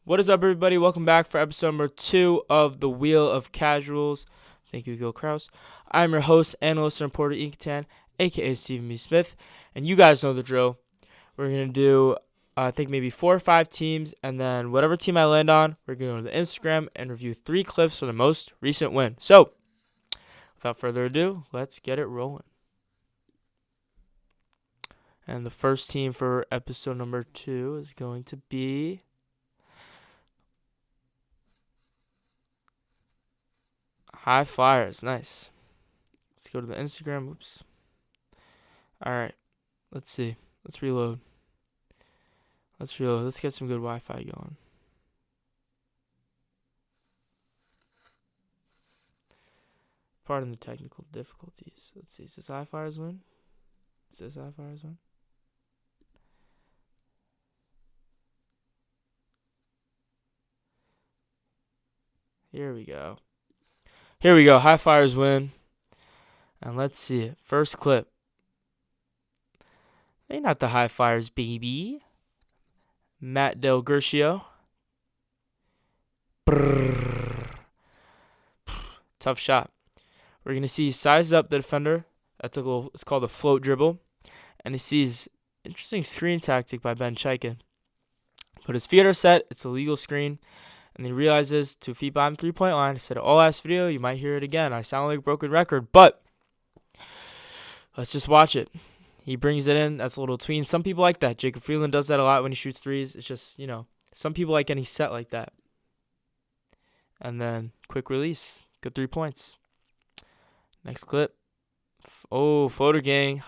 What is up, everybody? Welcome back for episode number 2 of the Wheel of Casuals. Thank you, Gil Kraus. I'm your host, analyst, and reporter, Inkatan, aka Stephen B. Smith, and you guys know the drill. We're going to do, I think, maybe 4 or 5 teams, and then whatever team I land on, we're going to go to the Instagram and review 3 clips for the most recent win. So, without further ado, let's get it rolling. And the first team for episode number 2 is going to be High Flyers. Nice. Let's go to the Instagram. Oops. All right. Let's see. Let's reload. Let's get some good Wi-Fi going. Pardon the technical difficulties. Let's see. Is this High Flyers win? Here we go. High Flyers win. And let's see it. First clip. They not the High Flyers, baby. Matt Del Gercio. Tough shot. We're going to see he sizes up the defender. It's called a float dribble. And he sees interesting screen tactic by Ben Chaikin. But his feet are set. It's a legal screen. And he realizes 2 feet behind the 3-point line. I said it all last video. You might hear it again. I sound like a broken record. But let's just watch it. He brings it in. That's a little tween. Some people like that. Jacob Freeland does that a lot when he shoots threes. It's just, some people like getting set like that. And then quick release. Good 3 points. Next clip. Oh, photo gang.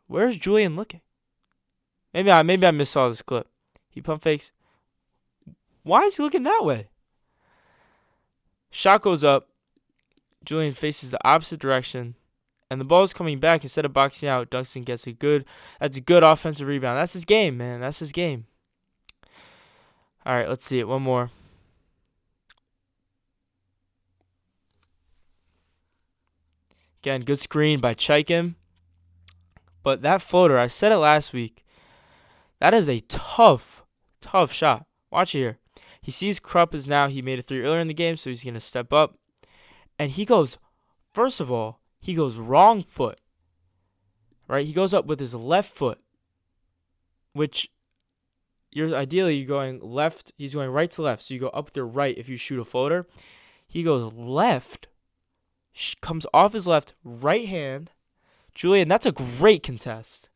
Where's Julian looking? Maybe I missaw this clip. He pump fakes. Why is he looking that way? Shot goes up. Julian faces the opposite direction. And the ball is coming back instead of boxing out. Dunston gets that's a good offensive rebound. That's his game, man. That's his game. All right, let's see it. One more. Again, good screen by Chaikin. But that floater, I said it last week. That is a tough shot. Watch it here. He sees Krupp is now, he made a 3 earlier in the game, so he's going to step up. And he goes, first of all, he goes wrong foot. Right? He goes up with his left foot, which ideally you're going left. He's going right to left, so you go up with your right if you shoot a floater. He goes left, comes off his left, right hand. Julian, that's a great contest.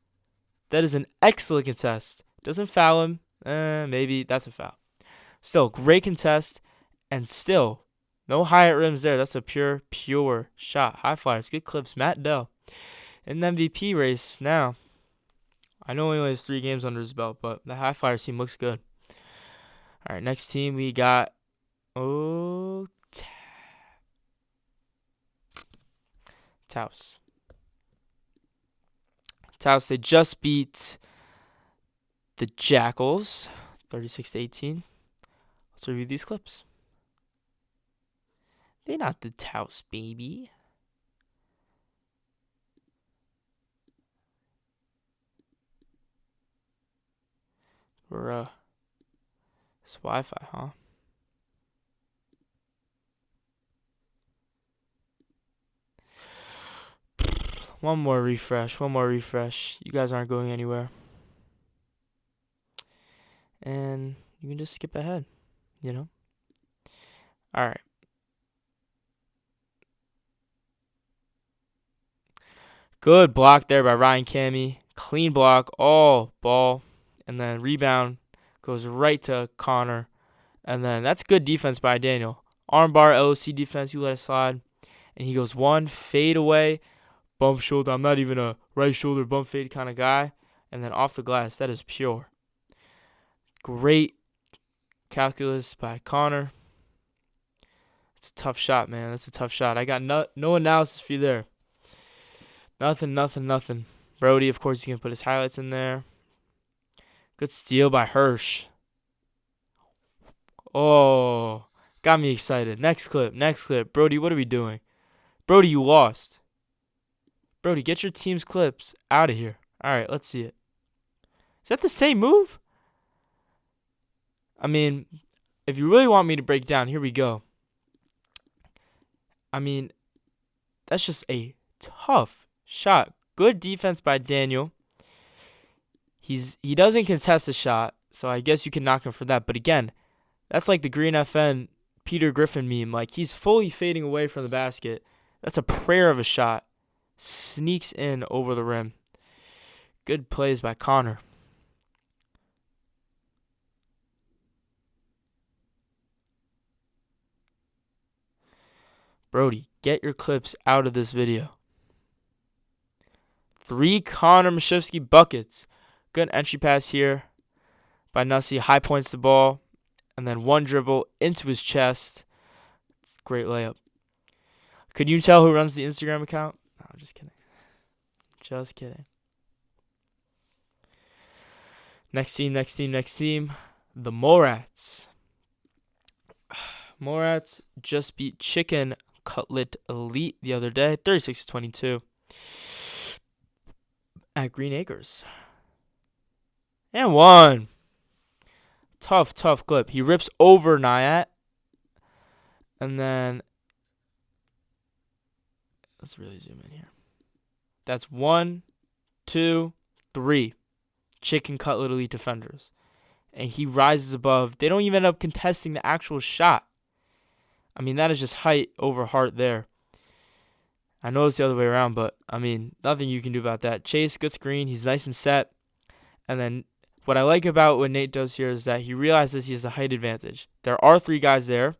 That is an excellent contest. Doesn't foul him. Maybe that's a foul. Still, great contest. And still, no high at rims there. That's a pure shot. High Flyers. Good clips. Matt Dell in the MVP race now. I know he only has 3 games under his belt, but the High Flyers team looks good. All right, next team we got Touse. Touse, they just beat the Jackals 36-18. Let's review these clips. They not the Touse, baby. It's Wi-Fi, huh? One more refresh. You guys aren't going anywhere. And you can just skip ahead, All right. Good block there by Ryan Cammey. Clean block, all ball. And then rebound goes right to Connor. And then that's good defense by Daniel. Armbar, LOC defense, you let it slide. And he goes one, fade away, bump shoulder. I'm not even a right shoulder bump fade kind of guy. And then off the glass, that is pure. Great calculus by Connor. It's a tough shot, man. That's a tough shot. I got no analysis for you there. Nothing. Brody, of course, he's going to put his highlights in there. Good steal by Hirsch. Oh, got me excited. Next clip. Brody, what are we doing? Brody, you lost. Brody, get your team's clips out of here. All right, let's see it. Is that the same move? I mean, if you really want me to break down, here we go. I mean, that's just a tough shot. Good defense by Daniel. He doesn't contest the shot, so I guess you can knock him for that. But again, that's like the Green FN Peter Griffin meme. Like, he's fully fading away from the basket. That's a prayer of a shot. Sneaks in over the rim. Good plays by Connor. Brody, get your clips out of this video. 3 Connor Mashevsky buckets. Good entry pass here by Nussie. High points the ball. And then one dribble into his chest. Great layup. Could you tell who runs the Instagram account? No, I'm just kidding. Just kidding. Next team. The Molerats. Molerats just beat Chicken Cutlet Elite the other day. 36-22. At Green Acres. And one. Tough clip. He rips over Nyat. And then, let's really zoom in here. That's 1, 2, 3 Chicken Cutlet Elite defenders. And he rises above. They don't even end up contesting the actual shot. I mean, that is just height over heart there. I know it's the other way around, but, I mean, nothing you can do about that. Chase, good screen. He's nice and set. And then what I like about what Nate does here is that he realizes he has a height advantage. There are 3 guys there,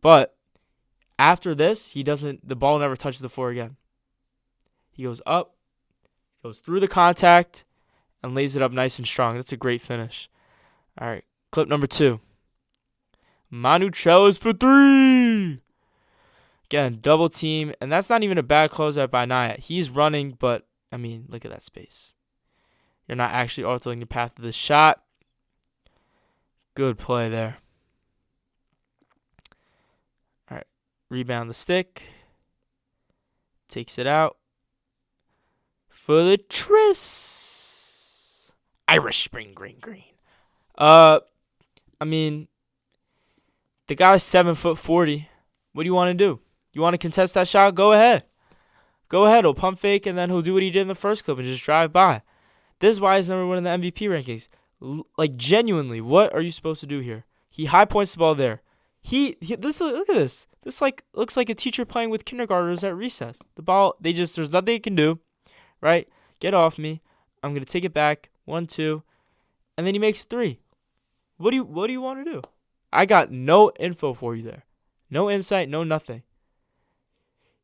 but after this, the ball never touches the floor again. He goes up, goes through the contact, and lays it up nice and strong. That's a great finish. All right, clip number 2. Manu Trellis for 3. Again, double team, and that's not even a bad closeout by Naya. He's running, but, I mean, look at that space. You're not actually altering the path of the shot. Good play there. All right, rebound the stick. Takes it out. For the Tris. Irish Spring Green. I mean, the guy's 7'40". What do you want to do? You want to contest that shot? Go ahead. He'll pump fake, and then he'll do what he did in the first clip and just drive by. This is why he's number 1 in the MVP rankings. Like, genuinely, what are you supposed to do here? He high points the ball there. Look at this. This looks like a teacher playing with kindergartners at recess. The ball, there's nothing they can do, right? Get off me. I'm gonna take it back. 1, 2, and then he makes 3. What do you want to do? I got no info for you there. No insight, no nothing.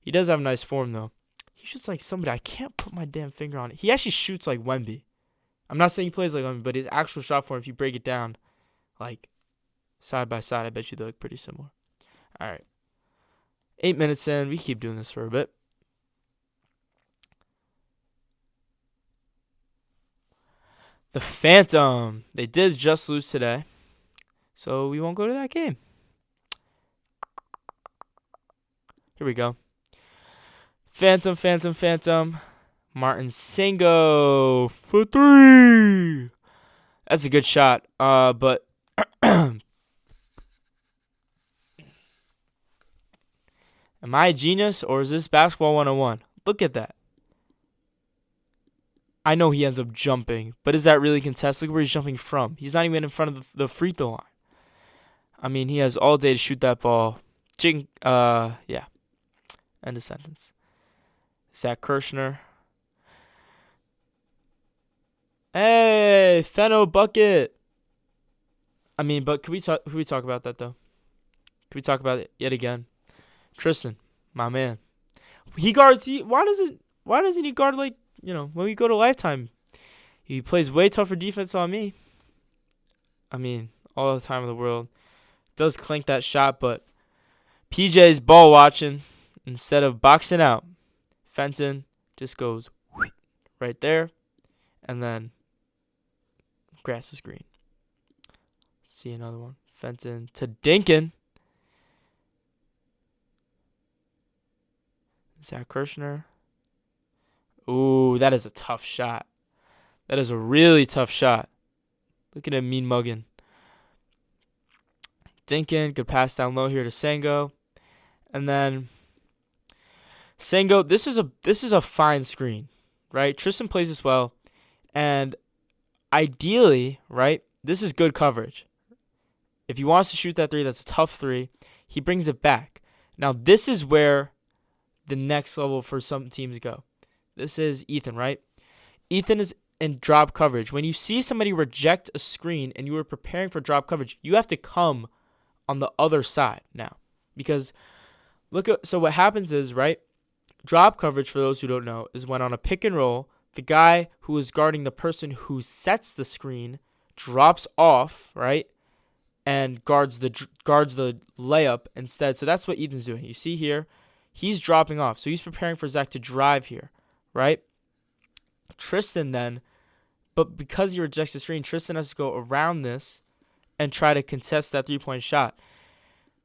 He does have a nice form though. He shoots like somebody. I can't put my damn finger on it. He actually shoots like Wemby. I'm not saying he plays like Wemby, but his actual shot form, if you break it down, like side by side, I bet you they look pretty similar. All right. 8 minutes in. We keep doing this for a bit. The Phantom. They did just lose today, so we won't go to that game. Here we go. Phantom. Martin Singo for 3. That's a good shot. But am I a genius or is this basketball 101? Look at that. I know he ends up jumping, but is that really contested? Look where he's jumping from. He's not even in front of the free throw line. I mean, he has all day to shoot that ball. Yeah. End of sentence. Zach Kirshner. Hey, Feno bucket. I mean, but can we talk about that though? Can we talk about it yet again? Tristan, my man. Why doesn't he guard like, when we go to Lifetime? He plays way tougher defense on me. I mean, all the time in the world. Does clink that shot, but PJ's ball watching instead of boxing out. Fenton just goes right there, and then grass is green. See another one. Fenton to Dinkin. Zach Kirshner. Ooh, that is a tough shot. That is a really tough shot. Look at him mean mugging. Dinkin, good pass down low here to Sango. And then Sango, this is a fine screen, right? Tristan plays this well. And ideally, right, this is good coverage. If he wants to shoot that three, that's a tough three. He brings it back. Now, this is where the next level for some teams go. This is Ethan, right? Ethan is in drop coverage. When you see somebody reject a screen and you are preparing for drop coverage, you have to come on the other side now. Because so what happens is, right? Drop coverage, for those who don't know, is when on a pick and roll, the guy who is guarding the person who sets the screen drops off, right? And guards the layup instead. So that's what Ethan's doing. You see here, he's dropping off. So he's preparing for Zach to drive here, right? Tristan then, but because he rejects the screen, Tristan has to go around this and try to contest that three-point shot.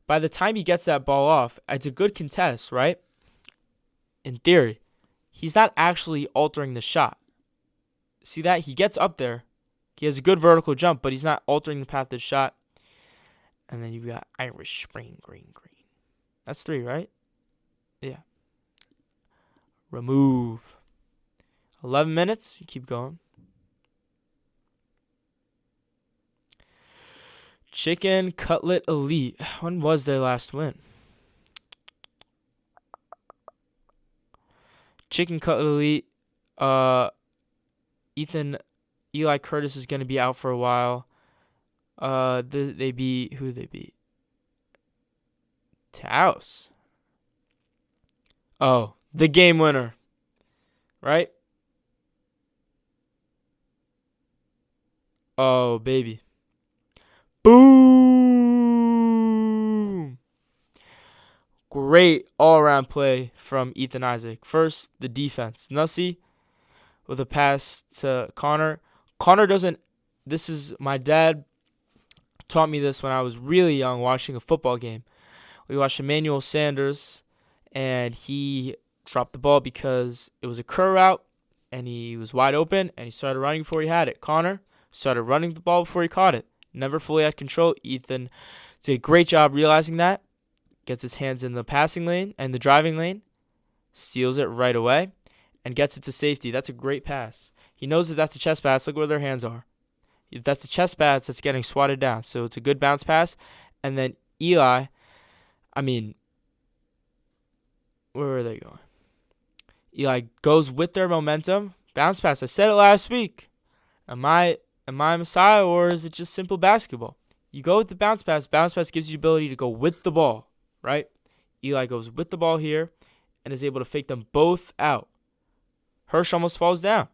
By the time he gets that ball off, it's a good contest, right? In theory, he's not actually altering the shot. See that? He gets up there. He has a good vertical jump, but he's not altering the path of the shot. And then you've got Irish Spring Green. That's three, right? Yeah. Remove. 11 minutes. You keep going. Chicken Cutlet Elite. When was their last win? Chicken Cutlet Elite. Eli Curtis is going to be out for a while. Who they beat? Touse. Oh, the game winner. Right? Oh, baby. Boom! Great all-around play from Ethan Isaac. First, the defense. Nussie with a pass to Connor. Connor doesn't... This is... My dad taught me this when I was really young watching a football game. We watched Emmanuel Sanders, and he dropped the ball because it was a curl route, and he was wide open, and he started running before he had it. Connor started running the ball before he caught it. Never fully had control. Ethan did a great job realizing that. Gets his hands in the passing lane and the driving lane. Steals it right away and gets it to safety. That's a great pass. He knows that that's a chest pass. Look where their hands are. If that's a chest pass, that's getting swatted down. So it's a good bounce pass. And then Eli, where are they going? Eli goes with their momentum. Bounce pass. I said it last week. Am I Messiah, or is it just simple basketball? You go with the bounce pass. Bounce pass gives you the ability to go with the ball, right? Eli goes with the ball here and is able to fake them both out. Hirsch almost falls down.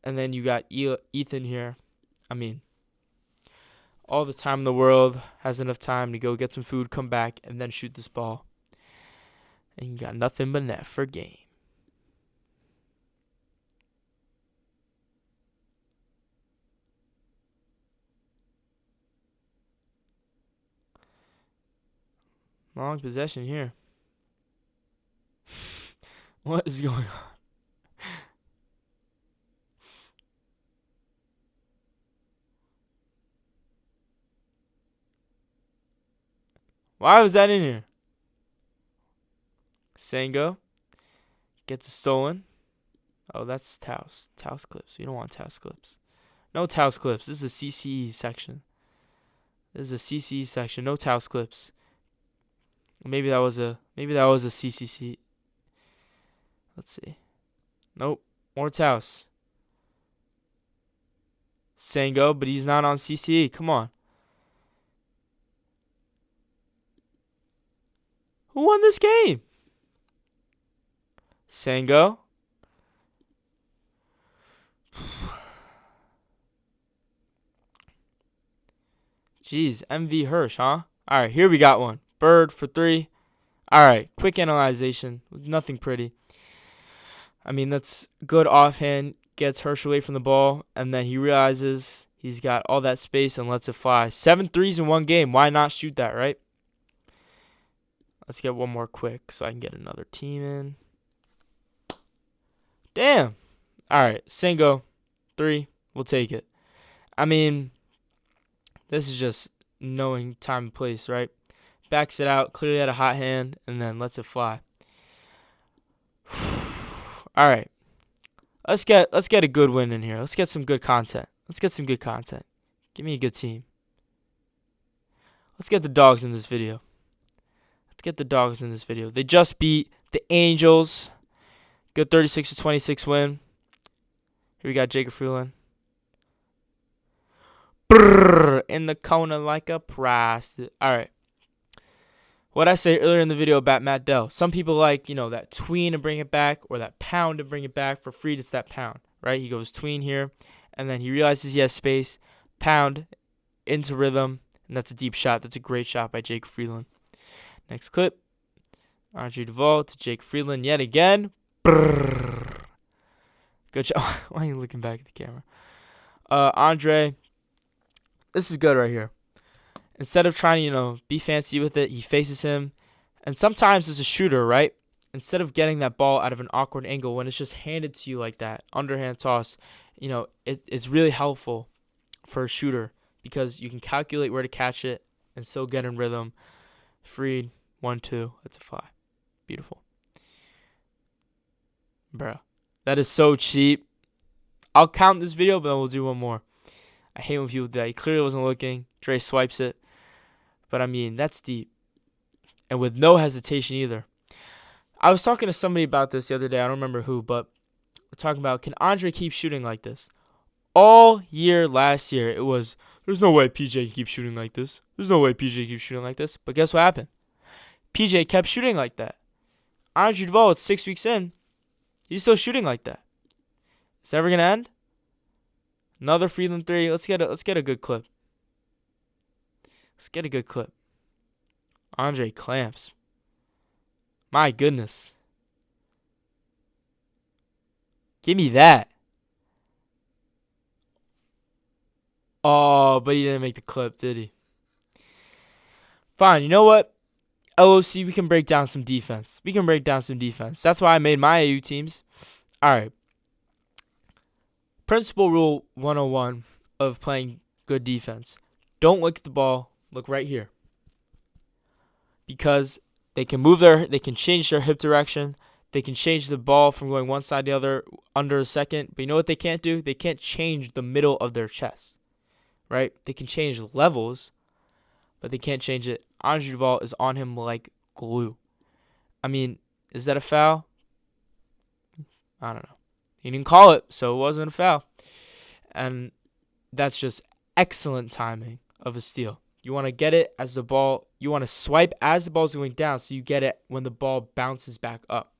And then you got Ethan here. All the time in the world, has enough time to go get some food, come back, and then shoot this ball. And you got nothing but net for game. Long possession here. What is going on? Why was that in here? Sango gets it stolen. Oh, that's Touse. Touse clips. You don't want Touse clips. No Touse clips. This is a CCE section. No Touse clips. Maybe that was a CCC. Let's see. Nope. More Touse. Sango, but he's not on CCE. Come on. Who won this game? Sango. Jeez, MV Hirsch, huh? All right, here we got one. Bird for three. All right, quick analyzation. Nothing pretty. That's good offhand. Gets Hirsch away from the ball, and then he realizes he's got all that space and lets it fly. 7 threes in one game. Why not shoot that, right? Let's get one more quick so I can get another team in. Damn. All right, Singo, 3. We'll take it. I mean, this is just knowing time and place, right? Backs it out, clearly had a hot hand, and then lets it fly. All right, let's get a good win in here. Let's get some good content. Give me a good team. Let's get the dogs in this video. They just beat the Angels. Good 36-26 win. Here we got Jacob Freeland. Brrr, in the corner like a prize. All right. What I say earlier in the video about Matt Dell. Some people like, that tween to bring it back or that pound to bring it back. For Fried, it's that pound, right? He goes tween here, and then he realizes he has space. Pound into rhythm, and that's a deep shot. That's a great shot by Jake Freeland. Next clip. Andre Duvall to Jake Freeland yet again. Brrr. Good shot. Why are you looking back at the camera? Andre, this is good right here. Instead of trying to, be fancy with it, he faces him. And sometimes as a shooter, right, instead of getting that ball out of an awkward angle, when it's just handed to you like that, underhand toss, it's really helpful for a shooter because you can calculate where to catch it and still get in rhythm. Fried, 1-2, that's a fly. Beautiful. Bruh, that is so cheap. I'll count this video, but then we'll do one more. I hate when people do that. He clearly wasn't looking. Dre swipes it. But, that's deep. And with no hesitation either. I was talking to somebody about this the other day. I don't remember who, but we're talking about, can Andre keep shooting like this? All year last year, it was, there's no way PJ can keep shooting like this. But guess what happened? PJ kept shooting like that. Andre Duvall, it's 6 weeks in. He's still shooting like that. Is it ever going to end? Another Freeland 3. Let's get a good clip. Andre clamps. My goodness. Give me that. Oh, but he didn't make the clip, did he? Fine, you know what? LOC, we can break down some defense. That's why I made my AU teams. All right. Principal rule 101 of playing good defense. Don't look at the ball. Look right here. Because they can change their hip direction. They can change the ball from going one side to the other under a second. But you know what they can't do? They can't change the middle of their chest. Right? They can change levels, but they can't change it. Andre Duvall is on him like glue. Is that a foul? I don't know. He didn't call it, so it wasn't a foul. And that's just excellent timing of a steal. You want to get it as the ball, you want to swipe as the ball's going down so you get it when the ball bounces back up.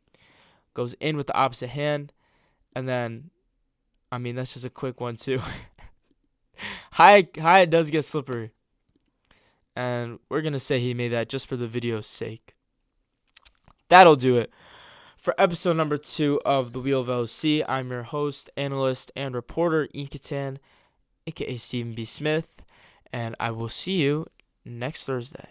Goes in with the opposite hand, and then, that's just a quick one too. Hyatt does get slippery. And we're going to say he made that just for the video's sake. That'll do it for episode number 2 of The Wheel of LOC. I'm your host, analyst, and reporter, Inkatan, a.k.a. Stephen B. Smith. And I will see you next Thursday.